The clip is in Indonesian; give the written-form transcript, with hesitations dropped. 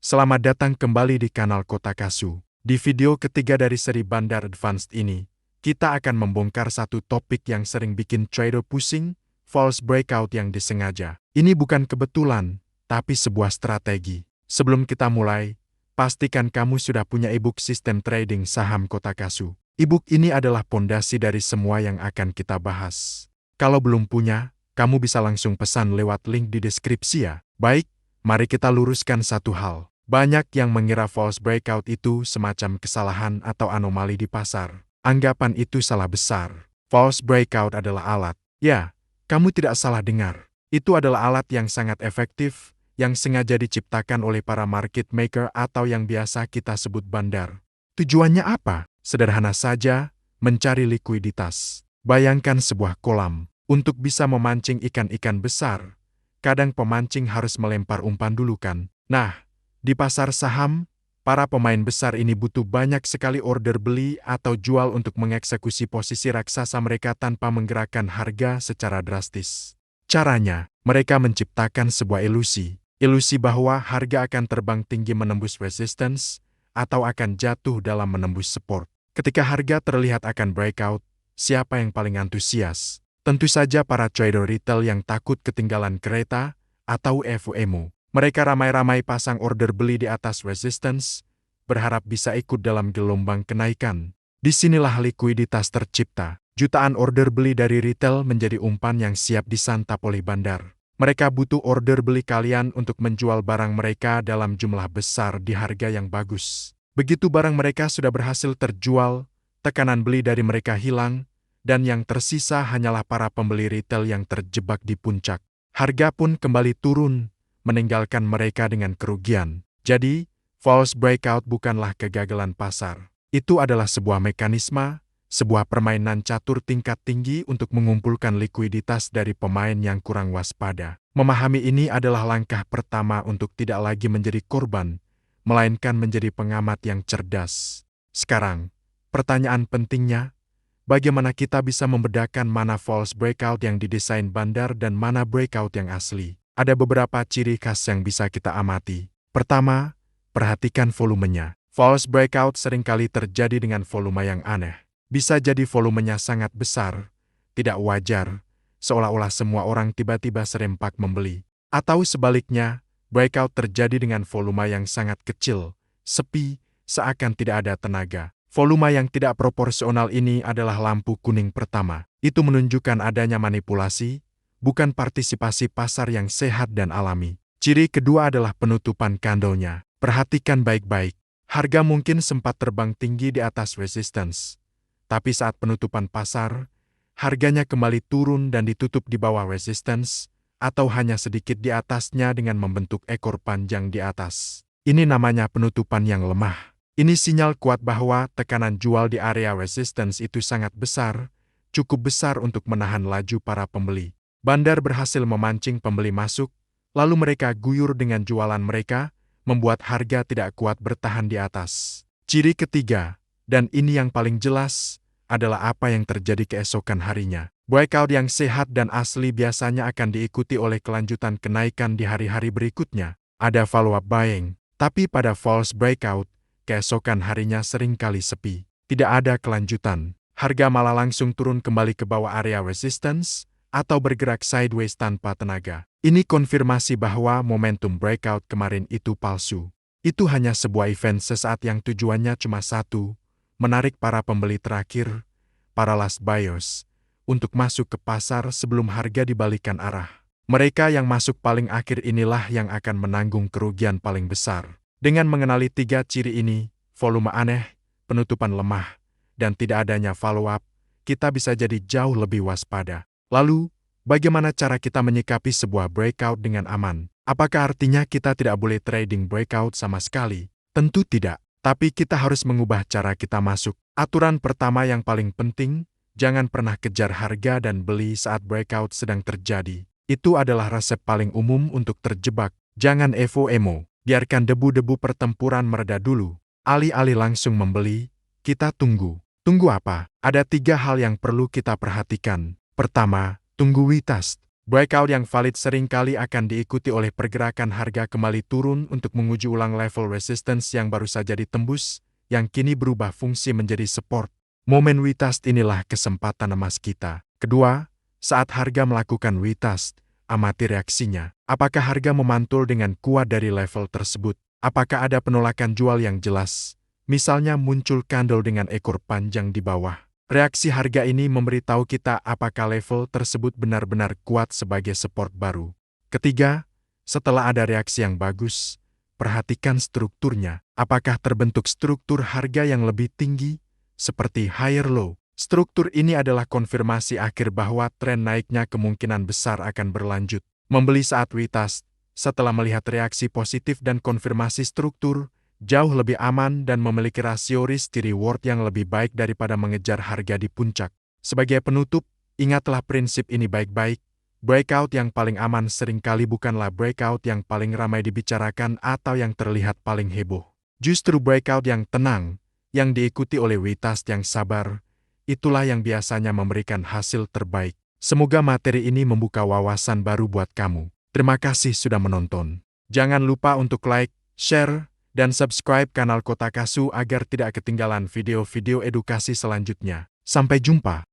Selamat datang kembali di kanal Kotakasu. Di video ketiga dari seri Bandar Advanced ini, kita akan membongkar satu topik yang sering bikin trader pusing, false breakout yang disengaja. Ini bukan kebetulan, tapi sebuah strategi. Sebelum kita mulai, pastikan kamu sudah punya ebook Sistem Trading Saham Kotakasu. Ebook ini adalah pondasi dari semua yang akan kita bahas. Kalau belum punya, kamu bisa langsung pesan lewat link di deskripsi ya. Baik, mari kita luruskan satu hal. Banyak yang mengira false breakout itu semacam kesalahan atau anomali di pasar. Anggapan itu salah besar. False breakout adalah alat. Ya, kamu tidak salah dengar. Itu adalah alat yang sangat efektif, yang sengaja diciptakan oleh para market maker atau yang biasa kita sebut bandar. Tujuannya apa? Sederhana saja, mencari likuiditas. Bayangkan sebuah kolam. Untuk bisa memancing ikan-ikan besar, kadang pemancing harus melempar umpan dulu kan? Nah, di pasar saham, para pemain besar ini butuh banyak sekali order beli atau jual untuk mengeksekusi posisi raksasa mereka tanpa menggerakkan harga secara drastis. Caranya, mereka menciptakan sebuah ilusi. Ilusi bahwa harga akan terbang tinggi menembus resistance atau akan jatuh dalam menembus support. Ketika harga terlihat akan breakout, siapa yang paling antusias? Tentu saja para trader retail yang takut ketinggalan kereta atau FOMO. Mereka ramai-ramai pasang order beli di atas resistance, berharap bisa ikut dalam gelombang kenaikan. Disinilah likuiditas tercipta. Jutaan order beli dari retail menjadi umpan yang siap disantap oleh bandar. Mereka butuh order beli kalian untuk menjual barang mereka dalam jumlah besar di harga yang bagus. Begitu barang mereka sudah berhasil terjual, tekanan beli dari mereka hilang, dan yang tersisa hanyalah para pembeli retail yang terjebak di puncak. Harga pun kembali turun, meninggalkan mereka dengan kerugian. Jadi, false breakout bukanlah kegagalan pasar. Itu adalah sebuah mekanisme, sebuah permainan catur tingkat tinggi untuk mengumpulkan likuiditas dari pemain yang kurang waspada. Memahami ini adalah langkah pertama untuk tidak lagi menjadi korban, melainkan menjadi pengamat yang cerdas. Sekarang, pertanyaan pentingnya, bagaimana kita bisa membedakan mana false breakout yang didesain bandar dan mana breakout yang asli? Ada beberapa ciri khas yang bisa kita amati. Pertama, perhatikan volumenya. False breakout seringkali terjadi dengan volume yang aneh. Bisa jadi volumenya sangat besar, tidak wajar, seolah-olah semua orang tiba-tiba serempak membeli. Atau sebaliknya, breakout terjadi dengan volume yang sangat kecil, sepi, seakan tidak ada tenaga. Volume yang tidak proporsional ini adalah lampu kuning pertama. Itu menunjukkan adanya manipulasi, bukan partisipasi pasar yang sehat dan alami. Ciri kedua adalah penutupan candlenya. Perhatikan baik-baik. Harga mungkin sempat terbang tinggi di atas resistance. Tapi saat penutupan pasar, harganya kembali turun dan ditutup di bawah resistance, atau hanya sedikit di atasnya dengan membentuk ekor panjang di atas. Ini namanya penutupan yang lemah. Ini sinyal kuat bahwa tekanan jual di area resistance itu sangat besar, cukup besar untuk menahan laju para pembeli. Bandar berhasil memancing pembeli masuk, lalu mereka guyur dengan jualan mereka, membuat harga tidak kuat bertahan di atas. Ciri ketiga, dan ini yang paling jelas, adalah apa yang terjadi keesokan harinya. Breakout yang sehat dan asli biasanya akan diikuti oleh kelanjutan kenaikan di hari-hari berikutnya. Ada follow-up buying, tapi pada false breakout, keesokan harinya seringkali sepi. Tidak ada kelanjutan. Harga malah langsung turun kembali ke bawah area resistance, atau bergerak sideways tanpa tenaga. Ini konfirmasi bahwa momentum breakout kemarin itu palsu. Itu hanya sebuah event sesaat yang tujuannya cuma satu, menarik para pembeli terakhir, para last buyers, untuk masuk ke pasar sebelum harga dibalikan arah. Mereka yang masuk paling akhir inilah yang akan menanggung kerugian paling besar. Dengan mengenali tiga ciri ini, volume aneh, penutupan lemah, dan tidak adanya follow-up, kita bisa jadi jauh lebih waspada. Lalu, bagaimana cara kita menyikapi sebuah breakout dengan aman? Apakah artinya kita tidak boleh trading breakout sama sekali? Tentu tidak, tapi kita harus mengubah cara kita masuk. Aturan pertama yang paling penting, jangan pernah kejar harga dan beli saat breakout sedang terjadi. Itu adalah resep paling umum untuk terjebak. Jangan FOMO, biarkan debu-debu pertempuran mereda dulu. Alih-alih langsung membeli, kita tunggu. Tunggu apa? Ada tiga hal yang perlu kita perhatikan. Pertama, tunggu retest. Breakout yang valid seringkali akan diikuti oleh pergerakan harga kembali turun untuk menguji ulang level resistance yang baru saja ditembus, yang kini berubah fungsi menjadi support. Momen retest inilah kesempatan emas kita. Kedua, saat harga melakukan retest, amati reaksinya. Apakah harga memantul dengan kuat dari level tersebut? Apakah ada penolakan jual yang jelas? Misalnya muncul candle dengan ekor panjang di bawah. Reaksi harga ini memberitahu kita apakah level tersebut benar-benar kuat sebagai support baru. Ketiga, setelah ada reaksi yang bagus, perhatikan strukturnya. Apakah terbentuk struktur harga yang lebih tinggi, seperti higher low? Struktur ini adalah konfirmasi akhir bahwa tren naiknya kemungkinan besar akan berlanjut. Membeli saat retest, setelah melihat reaksi positif dan konfirmasi struktur, jauh lebih aman dan memiliki rasio risk-to-reward yang lebih baik daripada mengejar harga di puncak. Sebagai penutup, ingatlah prinsip ini baik-baik. Breakout yang paling aman seringkali bukanlah breakout yang paling ramai dibicarakan atau yang terlihat paling heboh. Justru breakout yang tenang, yang diikuti oleh retest yang sabar, itulah yang biasanya memberikan hasil terbaik. Semoga materi ini membuka wawasan baru buat kamu. Terima kasih sudah menonton. Jangan lupa untuk like, share, dan subscribe kanal Kota Kasu agar tidak ketinggalan video-video edukasi selanjutnya. Sampai jumpa.